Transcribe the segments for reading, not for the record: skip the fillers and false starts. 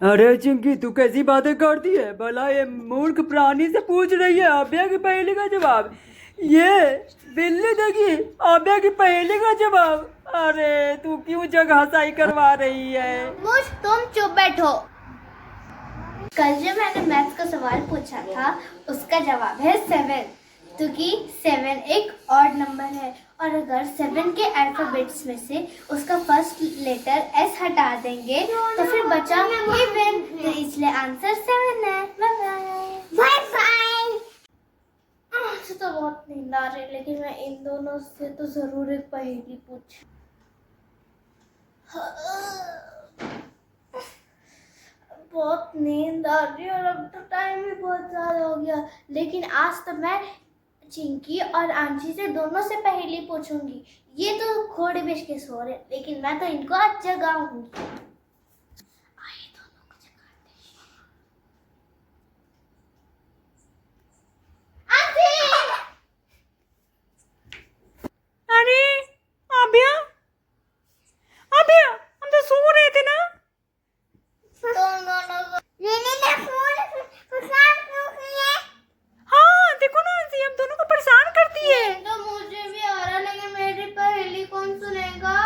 अरे चिंकी, तू कैसी बातें करती है? भला ये मूर्ख प्राणी से पूछ रही है अभ्या की पहेली का जवाब। ये बिल्ली देखी अभ्या की पहेली का जवाब। अरे तू क्यों जगह हंसाई करवा रही है? मुझ तुम चुप बैठो। कल जो मैंने मैथ्स का सवाल पूछा था उसका जवाब है 7, क्योंकि 7 एक ऑड नंबर है और अगर 7 के अल्फाबेट्स में से उसका फर्स्ट लेटर एस हटा देंगे तो फिर बचा इवन, तो इसलिए आंसर 7 है। Bye bye. मुझे तो बहुत नींद आ रही है, लेकिन मैं इन दोनों से तो जरूर एक पहेली पूछ। बहुत नींद आ रही है और अब तो टाइम भी बहुत ज़्यादा हो गया, लेकिन आज तो मैं चिंकी और आंशी से दोनों से पहेली पूछूंगी। ये तो घोड़े बेच के सो रहे, लेकिन मैं तो इनको आज जगाऊंगी। आइए दोनों को जगाते हैं। आंशी! अरे अभ्या, अभ्या, हम तो सो रहे थे ना। हाँ देखो ना, आंटी हम दोनों को परेशान करती है। तो मुझे भी आ रहा, लेकिन मेरी पहेली कौन सुनेगा?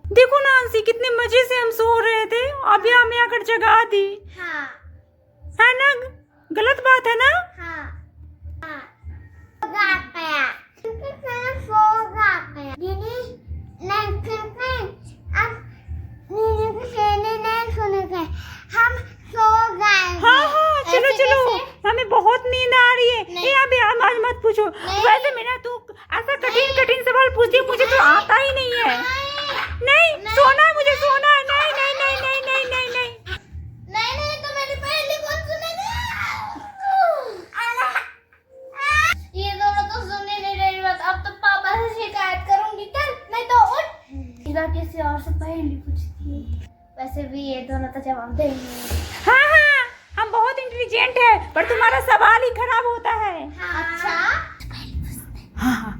देखो ना आंसी, कितने मजे से हम सो रहे थे, अभ्या हमें आकर जगा दी। हाँ है ना? गलत बात है ना? हाँ हाँ। सो गया दीदी, नहीं सुनेंगे, हम सो गए। हाँ हाँ, चलो चलो, हमें बहुत नींद आ रही है। ये अभी आज मत पूछो। वैसे मेरा तू ऐसा कठिन कठिन सवाल पूछती है, मुझे तो आता ही नहीं है। नहीं सोना है, मुझे सोना है। नहीं नहीं नहीं नहीं नहीं नहीं नहीं नहीं नहीं, तो मेरी पहेली कौन सुनेगा? ये दोनों तो सुनने नहीं रही बात। अब तो पापा से शिकायत करूंगी। चल, नहीं तो उठ, इधर किसी और से पहेली पूछती है। वैसे भी ये दोनों तो जवाब देंगे। हाँ हाँ, हम बहुत इंटेलिजेंट है, पर तुम्हारा सवाल ही खराब होता है। अच्छा, हाँ हाँ।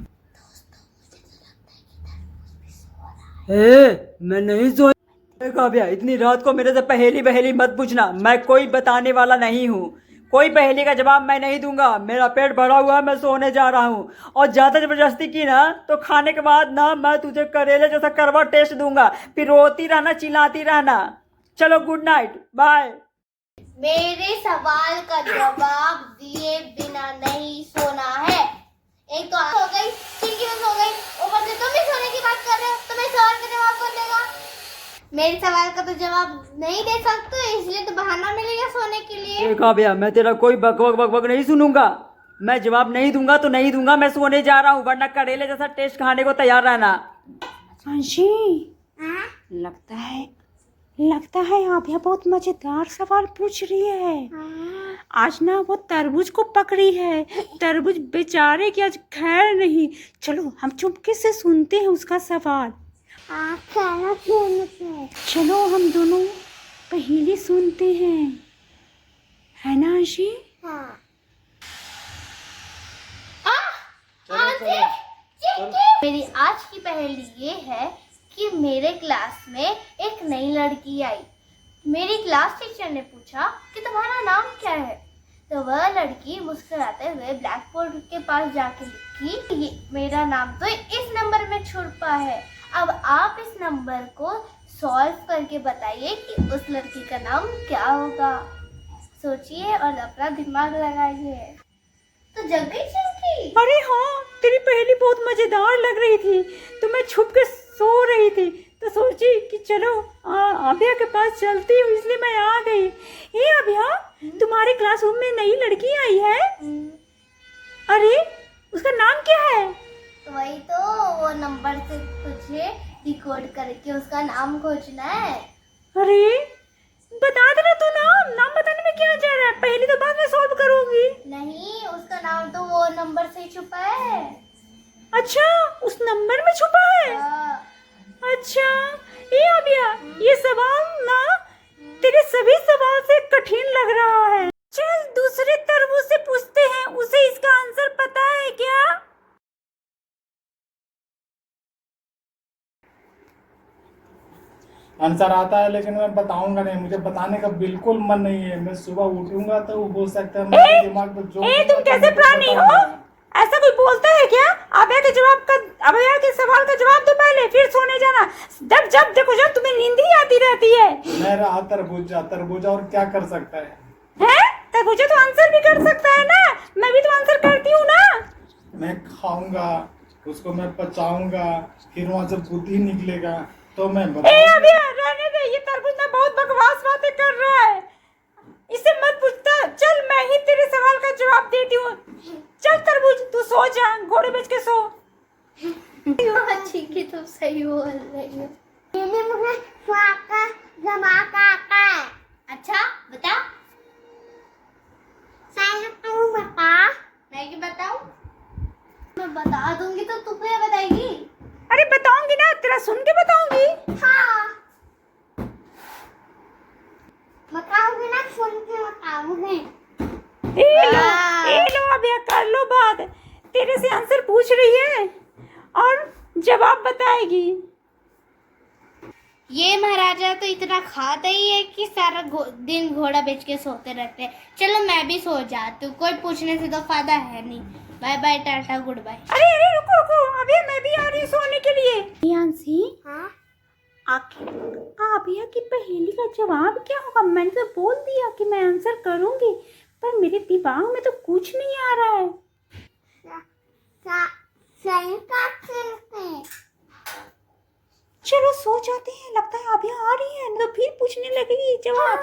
मैं नहीं सो। भैया इतनी रात को मेरे से पहेली बहेली मत पूछना, मैं कोई बताने वाला नहीं हूँ। कोई पहेली का जवाब मैं नहीं दूंगा। मेरा पेट भरा हुआ है, मैं सोने जा रहा हूँ। और ज्यादा जबरदस्ती की ना तो खाने के बाद ना मैं तुझे करेले जैसा करवा टेस्ट दूंगा, फिर रोती रहना, चिल्लाती रहना। चलो गुड नाइट, बाय। मेरे सवाल का जवाब दिए बिना नहीं सोना है। एक तो हो गई, चिंकी भी सो गई, ऊपर से तुम भी सोने की बात कर रहे हो, तो मैं सवाल का जवाब कौन देगा? मेरे सवाल का तो जवाब नहीं दे सकते, इसलिए तो बहाना मिलेगा सोने के लिए। देखा भैया, मैं तेरा कोई बकबक बकबक नहीं सुनूंगा। मैं जवाब नहीं दूंगा तो नहीं दूंगा, मैं सोने जा रहा हूँ, वरना करेले जैसा टेस्ट खाने को तैयार रहना। अंशी, लगता है अभ्या बहुत मजेदार सवाल पूछ रही है। आज ना वो तरबूज को पकड़ी है। तरबूज बेचारे की आज खैर नहीं। चलो हम चुपके से सुनते हैं उसका सवाल। चलो हम दोनों पहेली सुनते हैं, है ना अंशी? हाँ। मेरी आज की पहेली ये है कि मेरे क्लास में एक नई लड़की आई। मेरी क्लास टीचर ने पूछा कि तुम्हारा नाम क्या है, तो वह लड़की मुस्कुराते हुए ब्लैक बोर्ड के पास जाके लिखी, मेरा नाम तो इस नंबर में छुपा है। अब आप इस नंबर को सॉल्व करके बताइए कि उस लड़की का नाम क्या होगा। सोचिए और अपना दिमाग लगाइए। तो जग गई चिंकी? अरे हाँ, तेरी पहेली बहुत मजेदार लग रही थी, तो मैं छुप के सो रही थी, तो सोची कि चलो अभ्या के पास चलती हूँ, इसलिए मैं आ गई। ये अभ्या, तुम्हारे क्लासरूम में नई लड़की आई है। अरे उसका नाम क्या है? वही तो, वो नंबर से तुझे डिकोड करके उसका नाम खोजना है। अरे बता देना, तो नाम बताने में क्या जा रहा है? पहले तो बाद में सॉल्व करूंगी। नहीं, उसका नाम तो वो नंबर से ही छुपा है। अच्छा, उस नंबर में छुपा है? अच्छा, ये अभ्या, ये सवाल ना तेरे सभी सवाल से कठिन लग रहा है। चल दूसरे तरबूज से पूछते हैं, उसे इसका आंसर पता है क्या? आंसर आता है लेकिन मैं बताऊंगा नहीं, मुझे बताने का बिल्कुल मन नहीं है। मैं सुबह उठूंगा तो हो सकता है मेरे दिमाग में जो तुम कैसे प्राणी हो? ऐसा कोई बोलता है क्या? अबे के सवाल का जवाब दो पहले, फिर सोने जाना। जब देखो जब तुम्हें नींद ही आती रहती है। मेरा तरबूजा और क्या कर सकता है? तरबूजा तो आंसर भी कर सकता है ना, मैं भी तो आंसर करती हूँ ना। मैं खाऊंगा उसको, मैं पचाऊंगा, फिर वहां से बुद्धि निकलेगा तो मैं अभी रहने दे, ये तरबूज ना बहुत बकवास बातें कर रहा है, इसे मत पूछता। चल मैं ही तेरे सवाल का जवाब देती हूँ। चल तरबूज तू सो जा, घोड़े बेच के सो। ठीक है, तुम सही बोल रही हो। मुझे जवाब आता है। अच्छा बता। तू बता। मैं क्या बताऊं? मैं बता दूंगी तो तू क्या बताएगी? अरे बताऊंगी ना, तेरा सुन के बताऊंगी। हाँ बताऊंगी ना, सुन के बताऊंगी। ए लो अभी कर लो बात, तेरे से आंसर पूछ रही है और जवाब बताएगी। ये महाराजा तो इतना खाता ही है कि सारा दिन घोड़ा बेच के सोते रहते हैं। चलो मैं भी सो जाती हूँ, कोई पूछने से तो फायदा है नहीं। Bye bye, tata, goodbye. अरे रुको, अभी मैं भी आ रही हूँ सोने के लिए। यांसी, हाँ आखिर आबिया की पहेली का जवाब क्या होगा? मैंने तो बोल दिया कि मैं आंसर करूंगी, पर मेरे दिमाग में तो कुछ नहीं आ रहा है। चलो सो जाते हैं, लगता है अभी आ रही है, तो फिर पूछने लगेगी जवाब।